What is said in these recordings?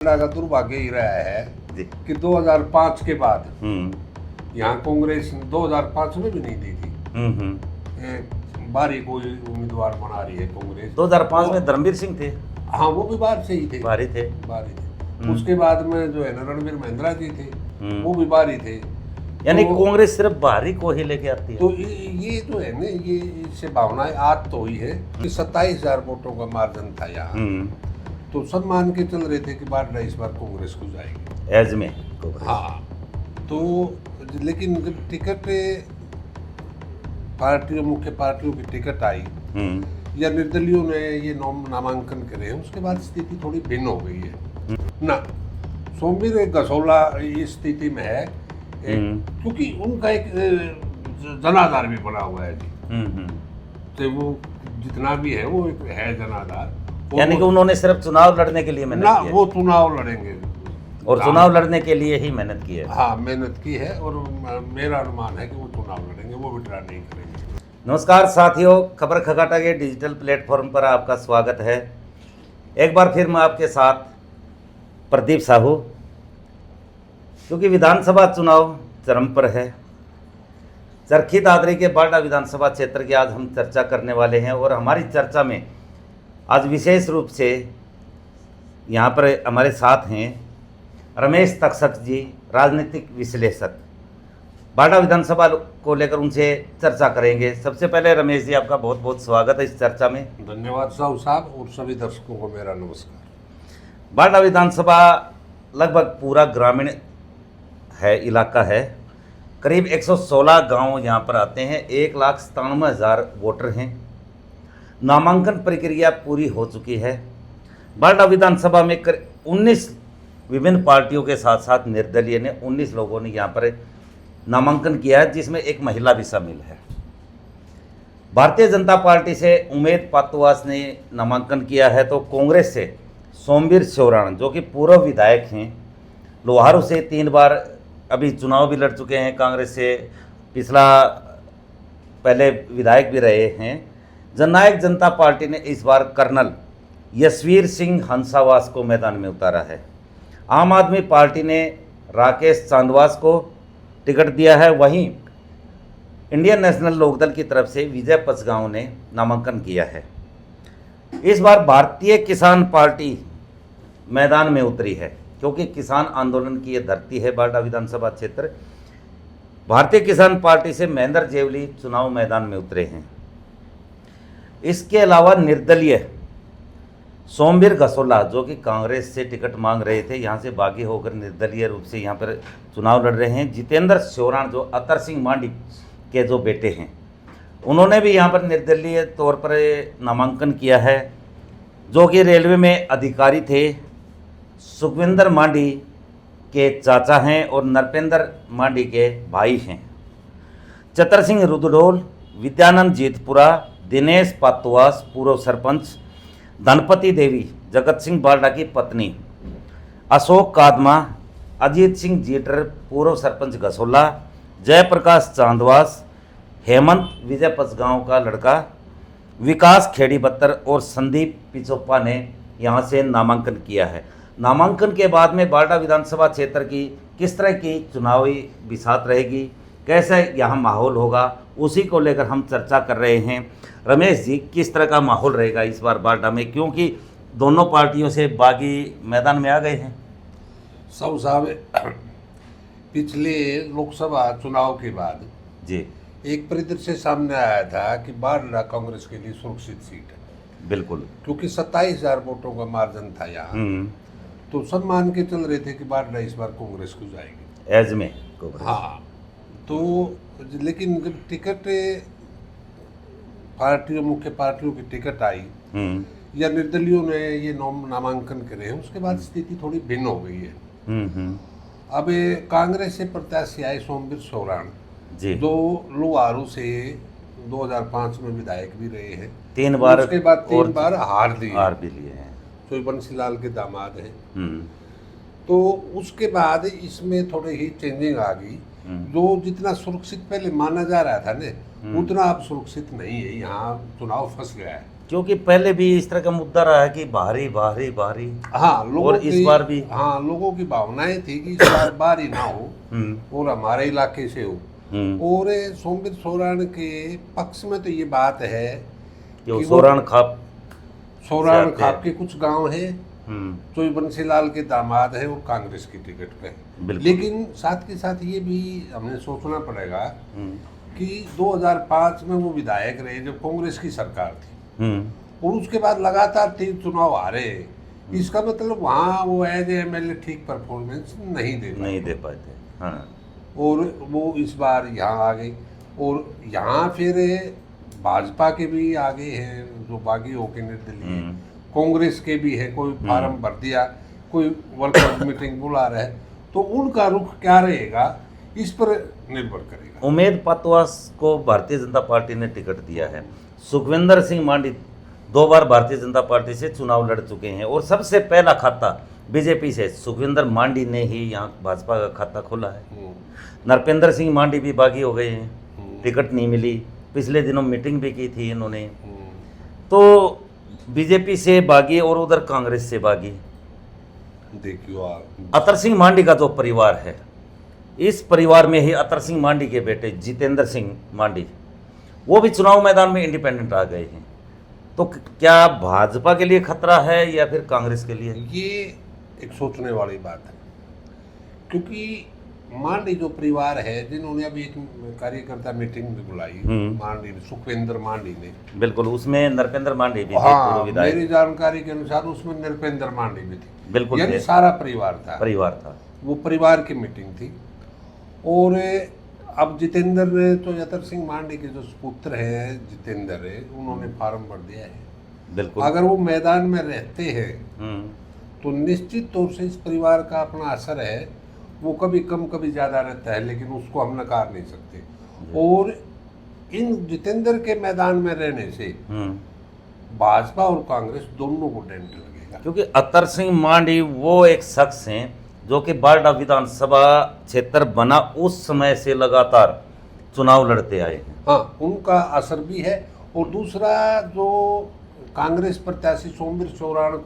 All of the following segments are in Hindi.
का दुर्भाग्य ही रहा है जी। कि 2005 के बाद यहाँ कांग्रेस 2005 में भी नहीं दी थी। बारी कोई उम्मीदवार बना रही है कांग्रेस। 2005 में धर्मवीर सिंह थे। हाँ, वो भी बाहर से ही थे। बाहरी थे। उसके बाद में जो है ना रणवीर महिंद्रा जी थे, वो भी बाहरी थे। यानी कांग्रेस सिर्फ बाहरी को ही लेके आती है। तो ये जो है ना, ये इससे भावनाएं आज तो हुई है कि 27,000 वोटों का मार्जिन था यहाँ। तो सब मान के चल रहे थे कि बार इस बार कांग्रेस को जाएगी एज में कांग्रेस। हाँ, तो लेकिन जब टिकट पार्टियों, मुख्य पार्टियों की टिकट आई या निर्दलियों ने ये नामांकन करे, उसके बाद स्थिति थोड़ी भिन्न हो गई है ना। सोमवीर गसोला इस स्थिति में है क्योंकि उनका एक जनाधार भी बना हुआ है जी। तो वो जितना भी है वो एक है जनाधार। यानी कि उन्होंने सिर्फ चुनाव लड़ने के लिए मेहनत की है। वो चुनाव लड़ेंगे और चुनाव लड़ने के लिए ही मेहनत की है। हाँ, मेहनत की है और मेरा अनुमान है कि वो चुनाव लड़ेंगे, वो विड्रॉ नहीं करेंगे। नमस्कार साथियों, खबर खगाटा के डिजिटल प्लेटफॉर्म पर आपका स्वागत है। एक बार फिर मैं आपके साथ प्रदीप साहू, क्योंकि विधानसभा चुनाव चरम पर है। चरखी दादरी के बाडा विधानसभा क्षेत्र की आज हम चर्चा करने वाले हैं और हमारी चर्चा में आज विशेष रूप से यहाँ पर हमारे साथ हैं रमेश तक्षक जी, राजनीतिक विश्लेषक। बाडा विधानसभा को लेकर उनसे चर्चा करेंगे। सबसे पहले रमेश जी, आपका बहुत बहुत स्वागत है इस चर्चा में। धन्यवाद साहू साहब, और सभी दर्शकों को मेरा नमस्कार। बाडा विधानसभा लगभग पूरा ग्रामीण है, इलाका है। करीब 116 गांव यहाँ पर आते हैं। 1,97,000 वोटर हैं। नामांकन प्रक्रिया पूरी हो चुकी है। बाडा विधानसभा में 19 विभिन्न पार्टियों के साथ साथ निर्दलीय ने 19 लोगों ने यहाँ पर नामांकन किया है, जिसमें एक महिला भी शामिल है। भारतीय जनता पार्टी से उमेद पातुआस ने नामांकन किया है, तो कांग्रेस से सोमवीर शोराण जो कि पूर्व विधायक हैं, लोहारू से 3 बार अभी चुनाव भी लड़ चुके हैं, कांग्रेस से पिछला पहले विधायक भी रहे हैं। जननायक जनता पार्टी ने इस बार कर्नल यशवीर सिंह हंसावास को मैदान में उतारा है। आम आदमी पार्टी ने राकेश चांदवास को टिकट दिया है। वहीं इंडियन नेशनल लोकदल की तरफ से विजय पचगांव ने नामांकन किया है। इस बार भारतीय किसान पार्टी मैदान में उतरी है, क्योंकि किसान आंदोलन की ये धरती है बाडा विधानसभा क्षेत्र। भारतीय किसान पार्टी से महेंद्र जेवली चुनाव मैदान में उतरे हैं। इसके अलावा निर्दलीय सोमवीर गसोला जो कि कांग्रेस से टिकट मांग रहे थे, यहाँ से बागी होकर निर्दलीय रूप से यहाँ पर चुनाव लड़ रहे हैं। जितेंद्र शोराण जो अतर सिंह मांडी के जो बेटे हैं, उन्होंने भी यहाँ पर निर्दलीय तौर पर नामांकन किया है। जो कि रेलवे में अधिकारी थे, सुखविंदर मांडी के चाचा हैं और नरपेंद्र मांडी के भाई हैं। चतर सिंह रुदडोल, विद्यानंद जीतपुरा, दिनेश पातुआस पूर्व सरपंच, धनपति देवी जगत सिंह बाडा की पत्नी, अशोक कादमा, अजीत सिंह जीटर पूर्व सरपंच गसोला, जयप्रकाश चांदवास, हेमंत विजय पचगांव का लड़का, विकास खेड़ी बत्तर और संदीप पिचोप्पा ने यहाँ से नामांकन किया है। नामांकन के बाद में बाडा विधानसभा क्षेत्र की किस तरह की चुनावी बिसात रहेगी, कैसा यहाँ माहौल होगा, उसी को लेकर हम चर्चा कर रहे हैं। रमेश जी, किस तरह का माहौल रहेगा इस बार बाडा में, क्योंकि दोनों पार्टियों से बागी मैदान में आ गए हैं? सब साहब, पिछले लोकसभा चुनाव के बाद जी एक परिदृश्य सामने आया था कि बाडा कांग्रेस के लिए सुरक्षित सीट है। बिल्कुल, क्योंकि 27,000 वोटों का मार्जिन था यहाँ। तो सब मान के चल रहे थे कि बाडा इस बार कांग्रेस को जाएगी एज में कांग्रेस। हाँ, तो लेकिन जब टिकट पार्टियों, मुख्य पार्टियों की टिकट आई या निर्दलियों ने ये नामांकन करे, उसके बाद स्थिति थोड़ी भिन्न हो गई है। अब कांग्रेस से प्रत्याशी आए सोमवीर शोराण, जो लोहारू से 2005 में विधायक भी रहे हैं, 3 बार, उसके बाद 3 बार हार भी लिए हैं, तो बंसीलाल के दामाद हैं। तो उसके बाद इसमें थोड़ी ही चेंजिंग आ गई। जो जितना सुरक्षित पहले माना जा रहा था ना, उतना अब सुरक्षित नहीं है। यहाँ चुनाव फंस गया है। क्योंकि पहले भी इस तरह का मुद्दा रहा है कि बाहरी बाहरी बाहरी। हाँ, लोगों और इस बार भी हाँ, लोगों की भावनाएं थी कि इस बार बाहरी ना हो और हमारे इलाके से हो। और सोमवीर सोराण के पक्ष में तो ये बात है कि वो सोराण खाप के कुछ गांव हैं जो बंसीलाल के दामाद हैं और कांग्रेस की टिकट पे। लेकिन साथ के साथ ये भी हमने सोचना पड़ेगा कि 2005 में वो विधायक रहे जब कांग्रेस की सरकार थी और उसके बाद लगातार 3 चुनाव हारे। इसका मतलब वहाँ वो एज एमएलए ठीक परफॉर्मेंस नहीं दे पाए थे। हाँ। और वो इस बार यहाँ आ गई और यहाँ फिर भाजपा के भी आगे हैं जो बागी होके निर्दलीय, कांग्रेस के भी है, कोई फार्म भर दिया, कोई वर्कर्स मीटिंग बुला रहा है, तो उनका रुख क्या रहेगा इस पर निर्भर करेगा। उमेद पातवास को भारतीय जनता पार्टी ने टिकट दिया है। सुखविंदर सिंह मांडी 2 बार भारतीय जनता पार्टी से चुनाव लड़ चुके हैं और सबसे पहला खाता बीजेपी से सुखविंदर मांडी ने ही यहाँ भाजपा का खाता खोला है। नरपेंद्र सिंह मांडी भी बागी हो गए हैं, टिकट नहीं मिली, पिछले दिनों मीटिंग भी की थी इन्होंने। तो बीजेपी से बागी और उधर कांग्रेस से बागी। देखियो अतर सिंह मांडी का जो परिवार है, इस परिवार में ही अतर सिंह मांडी के बेटे जितेंद्र सिंह मांडी वो भी चुनाव मैदान में इंडिपेंडेंट आ गए हैं। तो क्या भाजपा के लिए खतरा है या फिर कांग्रेस के लिए? ये एक सोचने वाली बात है, क्योंकि मांडी जो परिवार है जिन्होंने अभी एक कार्यकर्ता मीटिंग भी बुलाई, मांडी सुखविंदर मांडी ने, बिल्कुल, उसमें नरपेंद्र मांडी भी हाँ, मेरी जानकारी के अनुसार उसमें नरपेंद्र मांडी भी थी, बिल्कुल, यानी सारा परिवार था। वो परिवार की मीटिंग थी। और अब जितेंद्र ने तो अतर सिंह मांडी के जो पुत्र हैं जितेंद्र है, उन्होंने फार्म भर दिया है। बिल्कुल, अगर वो मैदान में रहते हैं तो निश्चित तौर से इस परिवार का अपना असर है, वो कभी कम कभी ज़्यादा रहता है, लेकिन उसको हम नकार नहीं सकते। और इन जितेंद्र के मैदान में रहने से भाजपा और कांग्रेस दोनों को डेंट लगेगा, क्योंकि अतर सिंह मांडी वो एक शख्स हैं जो कि बारडा विधानसभा क्षेत्र बना उस समय से लगातार चुनाव लड़ते आए हैं। हाँ, उनका असर भी है। और दूसरा जो कांग्रेस प्रत्याशी सोमवीर सोराण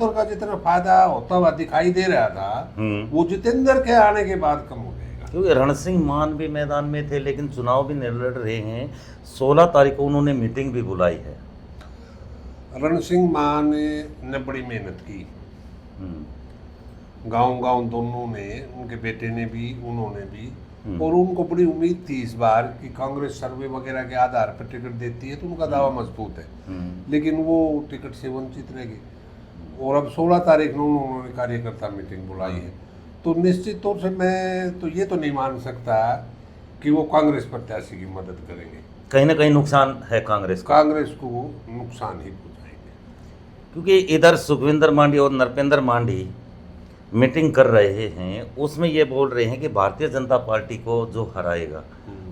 का जितना फायदा होता हुआ दिखाई दे रहा था वो जितेंद्र के आने के बाद कम हो जाएगा, क्योंकि रण सिंह मान भी मैदान में थे लेकिन चुनाव भी नहीं लड़ रहे हैं। 16 तारीख को उन्होंने मीटिंग भी बुलाई है। रण सिंह मान ने बड़ी मेहनत की, गांव दोनों ने, उनके बेटे ने भी, उन्होंने भी, और उनको बड़ी उम्मीद थी इस बार कि कांग्रेस सर्वे वगैरह के आधार पर टिकट देती है तो उनका दावा मजबूत है, लेकिन वो टिकट से वंचित रह गए। और अब 16 तारीख को उन्होंने कार्यकर्ता मीटिंग बुलाई है, तो निश्चित तौर से मैं तो ये तो नहीं मान सकता कि वो कांग्रेस प्रत्याशी की मदद करेंगे। कहीं ना कहीं नुकसान है कांग्रेस को नुकसान ही पहुँचाएंगे, क्योंकि इधर सुखविंदर मांडी और नरपेंद्र मांडी मीटिंग कर रहे हैं, उसमें ये बोल रहे हैं कि भारतीय जनता पार्टी को जो हराएगा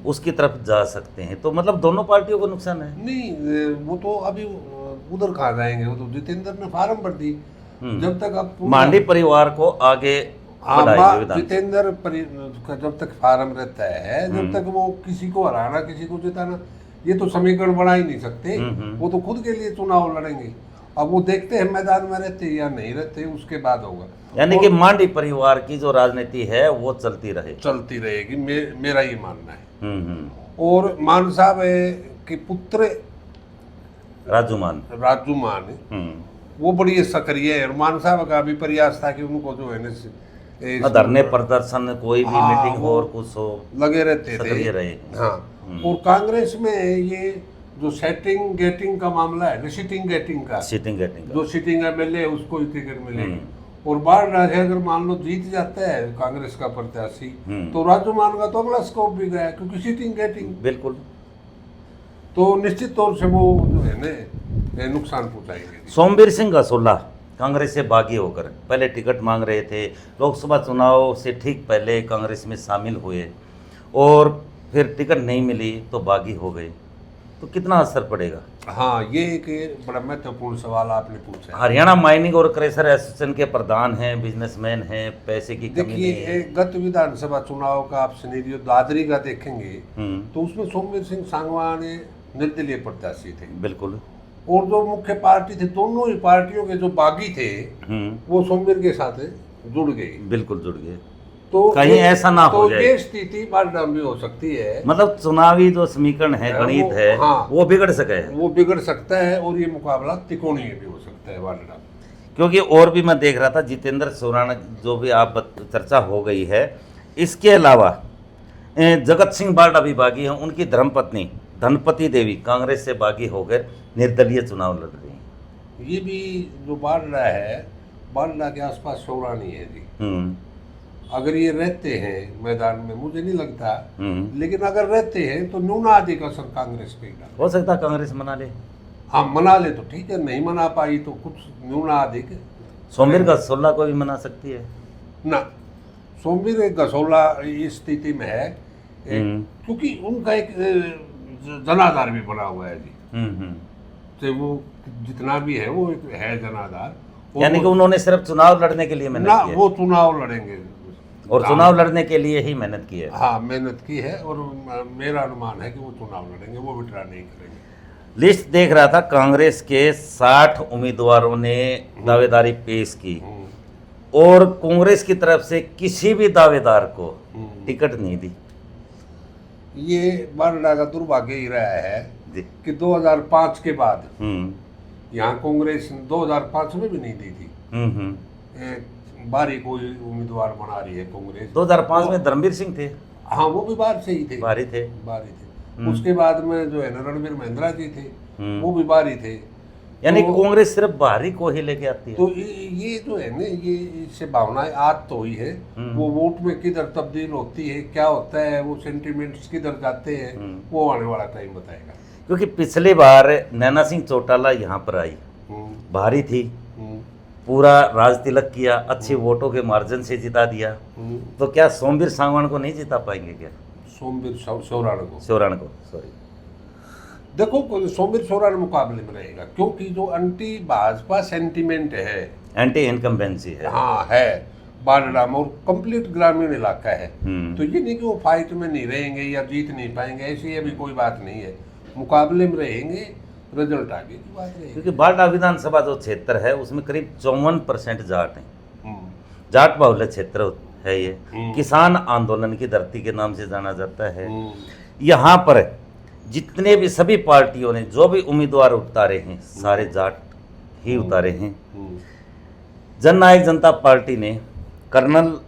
उसकी तरफ जा सकते हैं। तो मतलब दोनों पार्टियों को नुकसान है। नहीं, वो तो अभी उधर कहाँ जाएंगे, वो तो जितेंद्र ने फार्म भर दी। जब तक अब मांडी परिवार को आगे जितेंद्र का जब तक फार्म रहता है, जब तक वो किसी को हराना, किसी को जिताना, ये तो समीकरण बना ही नहीं सकते। वो तो खुद के लिए चुनाव लड़ेंगे। अब वो देखते हैं मैदान में रहते या नहीं रहते, उसके बाद होगा। यानी कि मांडी परिवार की जो राजनीति है वो चलती रहेगी, मेरा ये मानना है। और मान साहब के पुत्र राजू मान वो बड़ी सक्रिय है। और मान साहब का भी प्रयास था कि उनको जो है ना धरने प्रदर्शन, कोई भी मीटिंग हो और कुछ हो, लगे रहते थे। हाँ, और कांग्रेस में ये जो सेटिंग गेटिंग का मामला है ना, सीटिंग गेटिंग का जो सीटिंग एमएलए उसको ही टिकट मिलेगी। और बाढ़ अगर मान लो जीत जाता है कांग्रेस का प्रत्याशी तो राजू मान का तो अगला स्कोप भी गया, क्योंकि सीटिंग गेटिंग बिल्कुल, तो निश्चित तौर से वो जो है ना नुकसान पहुंचाएंगे। सोमवीर सिंह गसोला कांग्रेस से बागी होकर पहले टिकट मांग रहे थे, लोकसभा चुनाव से ठीक पहले कांग्रेस में शामिल हुए और फिर टिकट नहीं मिली तो बागी हो गए, तो कितना असर पड़ेगा? हाँ, ये एक बड़ा महत्वपूर्ण सवाल आपने पूछा। हरियाणा माइनिंग और क्रेशर एसोसिएशन के प्रधान हैं, बिजनेसमैन हैं, पैसे की कमी नहीं है। देखिए, गत विधानसभा चुनाव का आप सिनेरियो दादरी का देखेंगे तो उसमें सोमवीर सिंह सांगवान निर्दलीय प्रत्याशी थे। बिल्कुल। और जो मुख्य पार्टी थे, दोनों ही पार्टियों के जो बागी थे वो सोमवीर के साथ जुड़ गए। बिल्कुल जुड़ गए। तो कहीं ऐसा ना हो जाए, ये स्थिति बारडा में हो सकती है। मतलब चुनावी जो समीकरण है, गणित है, हाँ, वो बिगड़ सके है, वो बिगड़ सकता है और ये मुकाबला त्रिकोणीय भी हो सकता है बारडा। क्योंकि और भी मैं देख रहा था जितेंद्र सोराना जो भी आप चर्चा हो गई है, इसके अलावा जगत सिंह बारडा भी बागी हैं, उनकी धर्मपत्नी धनपति देवी कांग्रेस से बागी होकर निर्दलीय चुनाव लड़ रही हैं। ये भी जो बारडा है, बारडा के आसपास सौरानी है जी। अगर ये रहते हैं मैदान में, मुझे नहीं लगता, लेकिन अगर रहते हैं तो न्यूनाधिक असर कांग्रेस पे हो सकता है कांग्रेस मना ले। हाँ, मना ले तो ठीक है, नहीं मना पाई तो कुछ न्यूनाधिक सोमवीर गसोला को भी मना सकती है ना। सोमवीर गसोला इस स्थिति में है क्योंकि उनका एक जनाधार भी बना हुआ है जी। तो वो जितना भी है वो एक है जनाधार, यानी कि उन्होंने सिर्फ चुनाव लड़ने के लिए मेहनत ना, की है। वो चुनाव लड़ेंगे और चुनाव लड़ने के लिए ही मेहनत की है। हाँ, मेहनत की है और मेरा अनुमान है कि वो चुनाव लड़ेंगे, वो विड्रा नहीं करेंगे। लिस्ट देख रहा था, कांग्रेस के 60 उम्मीदवारों ने दावेदारी पेश की और कांग्रेस की तरफ से किसी भी दावेदार को टिकट नहीं दी। ये बारडा का दुर्भाग्य ही रहा है कि 2005 के बाद यहाँ कांग्रेस 2005 में भी नहीं दी थी। बारी कोई उम्मीदवार बना रही है कांग्रेस। 2005 में धर्मवीर सिंह थे। हाँ, वो भी बाहर से ही थे, बारी थे। उसके बाद में जो है ना रणवीर महिंद्रा जी थे, वो भी बाहरी थे। यानी कांग्रेस सिर्फ बाहरी को ही लेके आती है। तो ये जो है ना, ये इससे भावनाएं आज तो हुई है, वो वोट में किधर तब्दील होती है, क्या होता है, वो सेंटिमेंट्स किधर जाते हैं, वो आने वाला टाइम बताएगा। क्योंकि पिछली बार नैना सिंह चौटाला यहाँ पर आई, भारी थी, पूरा राज तिलक किया, अच्छे वोटों के मार्जिन से जिता दिया। तो क्या सोमवीर सांगवान को नहीं जिता पाएंगे क्या? सोमवीर सौरान को सॉरी, देखो सोमवीर सौरान मुकाबले में रहेगा क्योंकि जो एंटी भाजपा सेंटिमेंट है, एंटी इनकम्बेंसी है, हाँ है बारडा में, और कंप्लीट ग्रामीण इलाका है। तो ये नहीं कि वो फाइट में नहीं रहेंगे या जीत नहीं पाएंगे, ऐसी अभी कोई बात नहीं है। मुकाबले में रहेंगे, रिजल्ट आगे की बात रहेगी। क्योंकि बारडा विधानसभा जो क्षेत्र है उसमें करीब 54% जाट हैं। जाट बाहुल्य क्षेत्र है ये, किसान आंदोलन की धरती के नाम से जाना जाता है। यहाँ पर जितने भी सभी पार्टियों ने जो भी उम्मीदवार उतारे हैं, सारे जाट ही उतारे हैं। जननायक जनता पार्टी ने कर्नल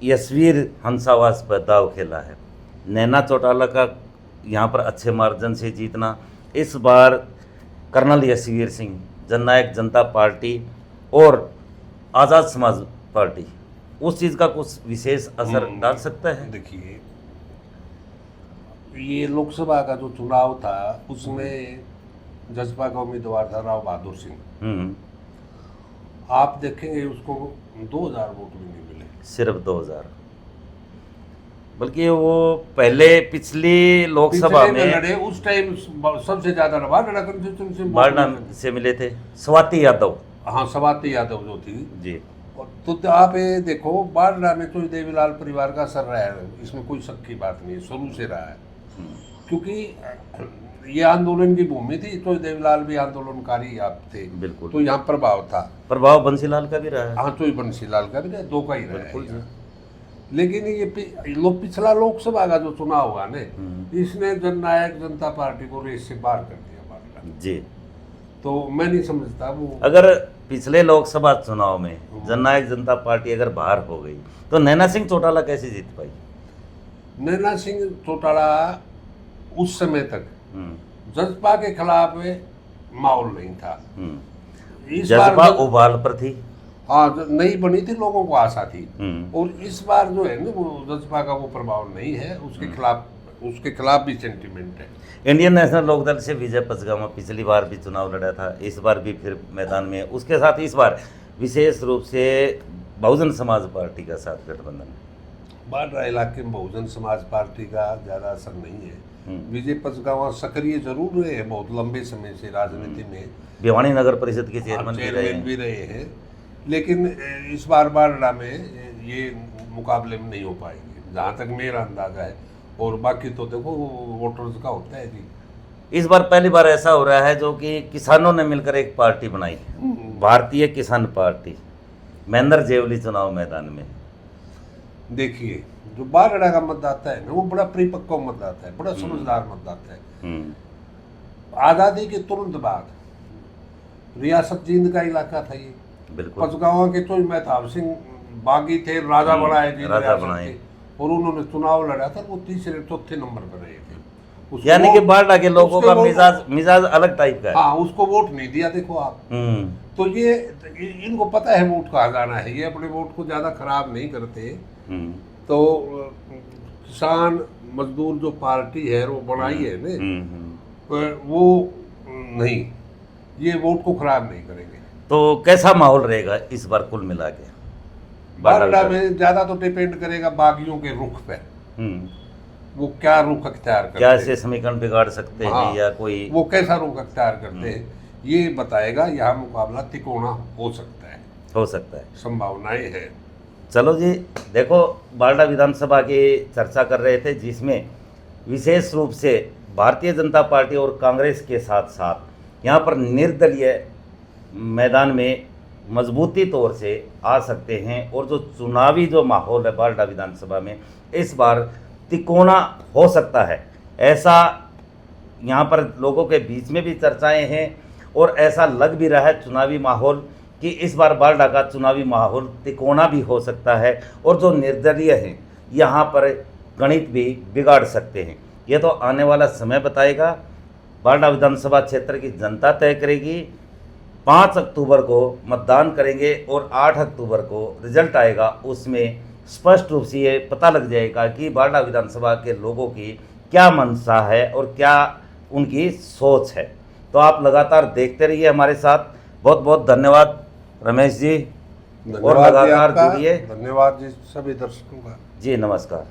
यशवीर हंसावास पर दाव खेला है। नैना चौटाला का यहाँ पर अच्छे मार्जिन से जीतना, इस बार कर्नल यशवीर सिंह, जननायक जनता पार्टी और आज़ाद समाज पार्टी, उस चीज़ का कुछ विशेष असर डाल सकता है। देखिए, ये लोकसभा का जो चुनाव था उसमें जसपा का उम्मीदवार था राव बहादुर सिंह। आप देखेंगे उसको 2000 वोट भी नहीं मिले, सिर्फ 2000, बल्कि वो पहले पिछली लोकसभा में लड़े, उस टाइम सबसे ज्यादा बारडा से मिले थे स्वाति यादव। हाँ, स्वाति यादव जो थी जी। तो आप ये देखो, बारडा में तो देवीलाल परिवार का असर रहा है, इसमें कोई शक की बात नहीं, शुरू से रहा है। क्योंकि ये आंदोलन की भूमि थी, तो देवीलाल भी आंदोलनकारी आप थे। बिल्कुल। तो यहाँ प्रभाव था, प्रभाव बंसीलाल का भी रहा है। हाँ, तो बंसीलाल का भी रहा, दो का ही रहा है। लेकिन ये पिछला लोकसभा का जो चुनाव हुआ ना, इसने जननायक जनता पार्टी को रेस से बाहर कर दिया बारडा जी। तो मैं नहीं समझता वो, अगर पिछले लोकसभा चुनाव में जननायक जनता पार्टी अगर बाहर हो गई तो नैना सिंह चौटाला कैसे जीत पाई? नैना सिंह चौटाला उस समय तक जसपा के खिलाफ माहौल नहीं था। जसपा उबाल पर थी, हाँ, नहीं बनी थी, लोगों को आशा थी। और इस बार जो है ना, वो जसपा का वो प्रभाव नहीं है, उसके खिलाफ भी सेंटिमेंट है। इंडियन नेशनल लोकदल से विजय पचगामा पिछली बार भी चुनाव लड़ा था, इस बार भी फिर मैदान में है। उसके साथ इस बार विशेष रूप से बहुजन समाज पार्टी का साथ गठबंधन है। बारडा इलाके में बहुजन समाज पार्टी का ज़्यादा असर नहीं है। विजय पचगामा सक्रिय जरूर रहे हैं बहुत लंबे समय से राजनीति में, भिवानी नगर परिषद के चेयरमैन भी रहे हैं, लेकिन इस बार बारडा में ये मुकाबले में नहीं हो पाएंगे, जहाँ तक मेरा अंदाजा है। और बाकी तो देखो वोटर्स का होता है जी। इस बार पहली बार ऐसा हो रहा है जो कि किसानों ने मिलकर एक पार्टी बनाई, भारतीय किसान पार्टी, महेंद्र जेवली चुनाव मैदान में। देखिए, जो बारड़ा का मतदाता है ना, वो बड़ा परिपक्व मतदाता है, बड़ा समझदार मतदाता है। आज़ादी के तुरंत बाद रियासत जींद का इलाका था ये, बिल्कुल। पचगांव के तो महताब सिंह बागी थे, राजा बनाए जींद राजा रियासत बनाए। के, और उन्होंने चुनाव लड़ा था, वो तीसरे चौथे नंबर पर रहे थे। उसको यानी कि वोट- बारडा के लोगों उसके का वोट- मिजाज अलग टाइप का है। हाँ, उसको वोट नहीं दिया, देखो आप। तो ये इनको पता है वोट कहाँ जाना है, ये अपने वोट को ज़्यादा खराब नहीं करते। तो किसान मजदूर जो पार्टी है वो बनाई है ना, वो नहीं, ये वोट को खराब नहीं करेंगे। तो कैसा माहौल रहेगा इस बार कुल मिला के? बारडा में ज़्यादा तो डिपेंड करेगा बागियों के रुख पे, वो क्या रुख अख्तियार करते क्या हैं, ऐसे समीकरण बिगाड़ सकते हैं हाँ, या कोई वो कैसा रुख अख्तियार करते हैं, ये बताएगा। यहाँ मुकाबला तिकोना हो सकता है, हो सकता है, संभावनाएं हैं। चलो जी, देखो बारडा विधानसभा की चर्चा कर रहे थे, जिसमें विशेष रूप से भारतीय जनता पार्टी और कांग्रेस के साथ साथ यहाँ पर निर्दलीय मैदान में मजबूती तौर से आ सकते हैं, और जो चुनावी जो माहौल है बारडा विधानसभा में इस बार तिकोना हो सकता है, ऐसा यहाँ पर लोगों के बीच में भी चर्चाएं हैं, और ऐसा लग भी रहा है चुनावी माहौल कि इस बार बारडा का चुनावी माहौल तिकोना भी हो सकता है, और जो निर्दलीय हैं यहाँ पर गणित भी बिगाड़ सकते हैं। ये तो आने वाला समय बताएगा, बारडा विधानसभा क्षेत्र की जनता तय करेगी। 5 अक्टूबर को मतदान करेंगे और 8 अक्टूबर को रिजल्ट आएगा, उसमें स्पष्ट रूप से ये पता लग जाएगा कि बारडा विधानसभा के लोगों की क्या मंशा है और क्या उनकी सोच है। तो आप लगातार देखते रहिए हमारे साथ। बहुत बहुत धन्यवाद रमेश जी, और धन्यवाद जी लगातार आपका, जुड़िए। धन्यवाद जी सभी दर्शकों का। जी नमस्कार।